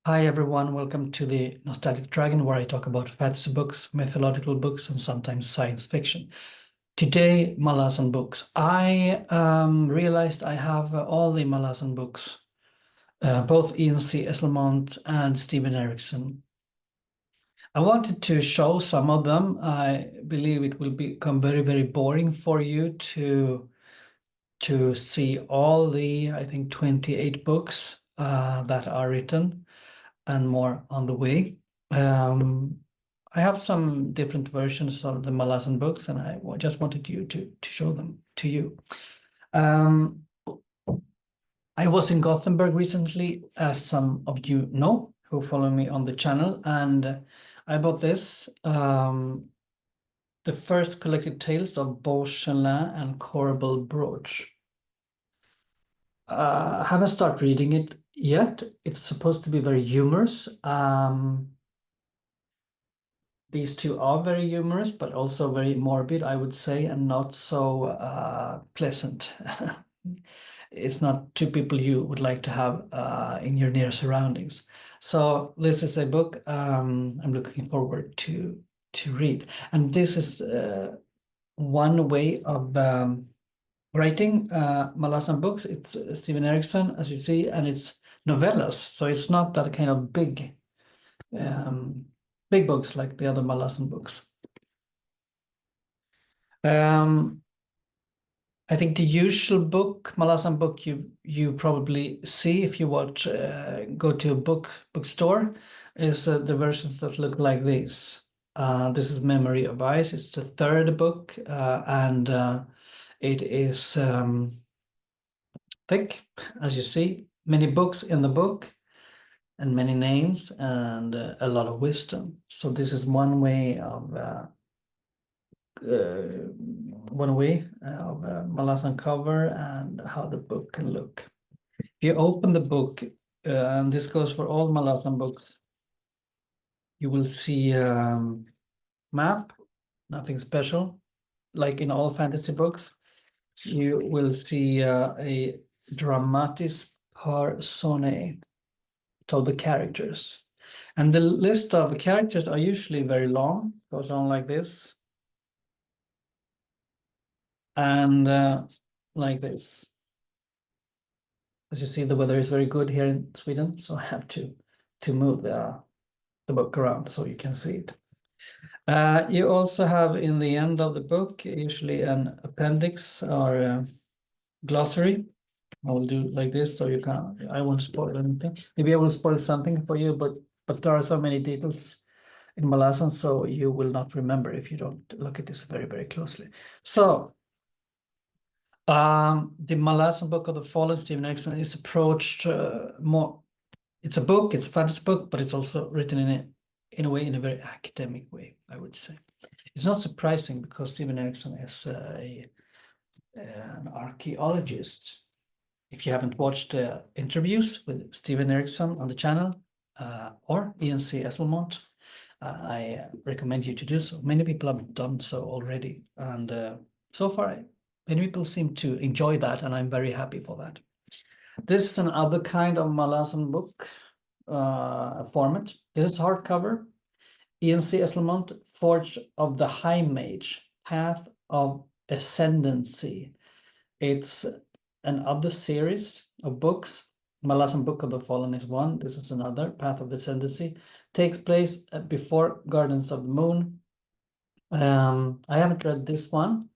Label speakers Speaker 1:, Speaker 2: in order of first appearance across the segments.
Speaker 1: Hi everyone, welcome to the Nostalgic Dragon, where I talk about fantasy books, mythological books, and sometimes science fiction. Today, Malazan books. I realized I have all the Malazan books, both E.N.C. Esslemont and Stephen Erikson. I wanted to show some of them. I believe it will become very, very boring for you to see all the, I think, 28 books that are written, and more on the way. I have some different versions of the Malazan books, and I just wanted you to show them to you. I was in Gothenburg recently, as some of you know who follow me on the channel, and I bought this, the first collected tales of Beauchamp and Corbel Broach. I haven't started reading it yet. It's supposed to be very humorous. These two are very humorous, but also very morbid, I would say, and not so pleasant. It's not two people you would like to have in your near surroundings. So this is a book I'm looking forward to read. And this is one way of writing Malazan books. It's Stephen Erikson, as you see, and it's novellas. So it's not that kind of um, big books like the other Malazan books. I think the usual book, Malazan book, you probably see if you watch, go to a bookstore, is the versions that look like this. This is Memory of Ice. It's the third book, and it is thick, as you see. Many books in the book, and many names, and a lot of wisdom. So this is one way of Malazan cover and how the book can look. If you open the book, and this goes for all Malazan books, you will see map, nothing special. Like in all fantasy books, you will see a dramatis personae of the characters. And the list of characters are usually very long, goes on like this. And like this. As you see, the weather is very good here in Sweden, so I have to move the book around so you can see it. You also have in the end of the book usually an appendix or a glossary. I will do like this so you can. I won't spoil anything. Maybe I will spoil something for you, but there are so many details in Malazan, so you will not remember if you don't look at this very, very closely. So the Malazan Book of the Fallen, Stephen Erikson, is approached more. It's a book, it's a fantasy book, but it's also written in a way, in a very academic way, I would say. It's not surprising because Stephen Erikson is an archaeologist. If you haven't watched interviews with Stephen Erikson on the channel or E.N.C. Esslemont, I recommend you to do so. Many people have done so already, and so far many people seem to enjoy that, and I'm very happy for that. This is another kind of Malazan book format. This is hardcover. E.N.C. Esslemont, Forge of the High Mage, Path of Ascendency. It's another series of books. Malazan Book of the Fallen is one. This is another, Path of Ascendency. Takes place before Gardens of the Moon. I haven't read this one.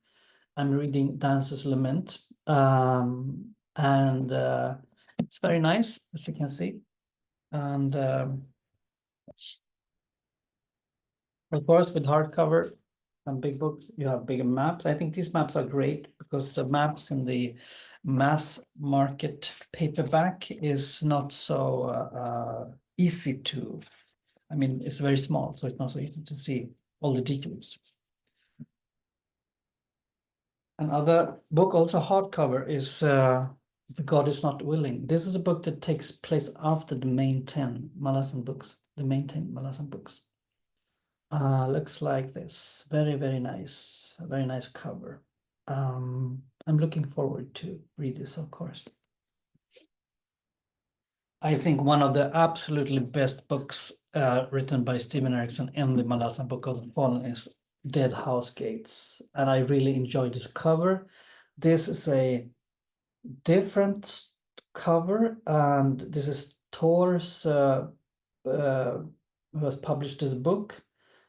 Speaker 1: I'm reading Dance's Lament. And it's very nice, as you can see. And of course, with hardcover and big books, you have bigger maps. I think these maps are great because the maps in the mass market paperback is not so easy to, I mean, it's very small, so it's not so easy to see all the details. Another book, also hardcover, is The God is Not Willing. This is a book that takes place after the main 10 Malazan books, the main 10 Malazan books. Looks like this. Very, very nice. A very nice cover. I'm looking forward to read this, of course. I think one of the absolutely best books written by Steven Erikson in the Malazan Book of the Fallen is Dead House Gates, and I really enjoyed this cover. This is a different cover, and this is Thor's who has published this book.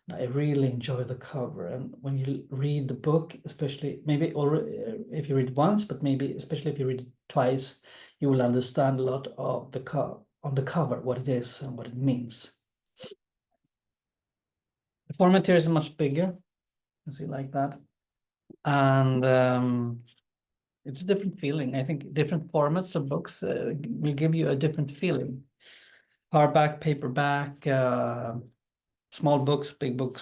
Speaker 1: I really enjoy the cover, and when you read the book, especially maybe already if you read it once, but maybe especially if you read it twice, you will understand a lot of the on the cover, what it is and what it means. The format here is much bigger, you see, like that, and it's a different feeling. I think different formats of books will give you a different feeling. Hardback, paperback, small books, big books.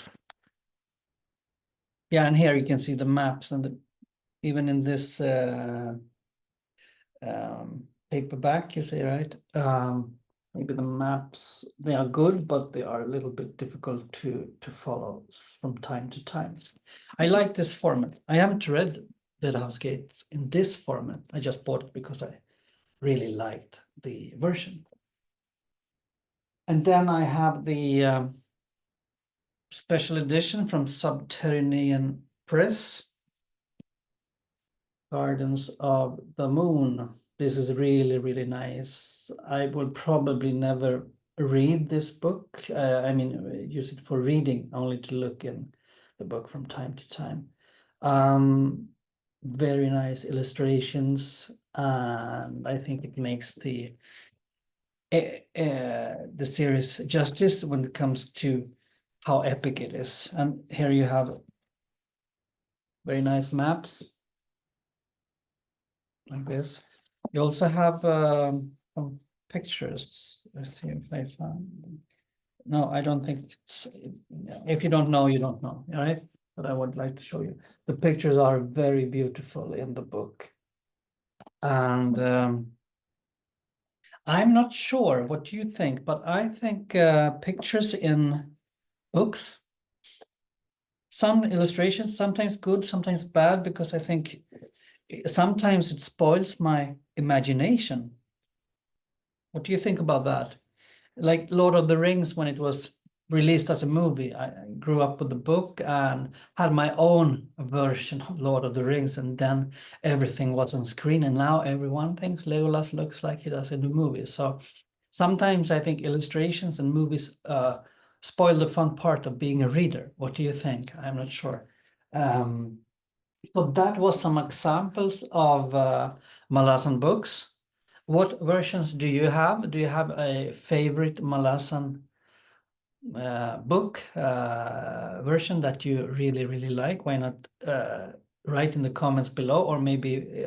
Speaker 1: Yeah, and here you can see the maps, and even in this paperback, you see, right? Maybe the maps, they are good, but they are a little bit difficult to follow from time to time. I like this format. I haven't read Dead House Gates in this format. I just bought it because I really liked the version. And then I have the special edition from Subterranean Press, Gardens of the Moon. This is really, really nice. I will probably never read this book. I mean, use it for reading, only to look in the book from time to time. Very nice illustrations, and I think it makes the series justice when it comes to how epic it is. And here you have very nice maps like this. You also have some pictures. Let's see if I found them. No, I don't think it's, if you don't know, you don't know, all right? But I would like to show you. The pictures are very beautiful in the book. And I'm not sure what you think, but I think pictures in books, some illustrations, sometimes good, sometimes bad, because I think sometimes it spoils my imagination. What do you think about that? Like Lord of the Rings, when it was released as a movie, I grew up with the book and had my own version of Lord of the Rings, and then everything was on screen, and now everyone thinks Legolas looks like he does in the movie. So sometimes I think illustrations and movies spoil the fun part of being a reader. What do you think? I'm not sure. So that was some examples of Malazan books. What versions do you have? Do you have a favorite Malazan book version that you really, really like? Why not write in the comments below, or maybe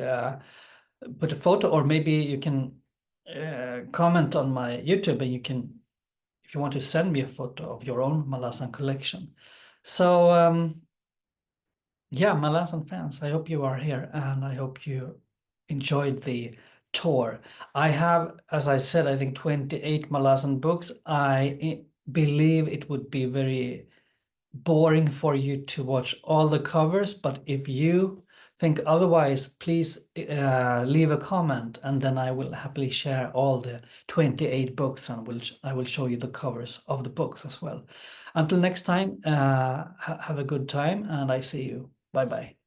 Speaker 1: put a photo, or maybe you can comment on my YouTube, and you can, if you want to send me a photo of your own Malazan collection. So yeah, Malazan fans, I hope you are here, and I hope you enjoyed the tour. I have, as I said, I think 28 Malazan books. I believe it would be very boring for you to watch all the covers, but if you think otherwise, please leave a comment, and then I will happily share all the 28 books, and I will show you the covers of the books as well. Until next time, have a good time, and I see you. Bye bye.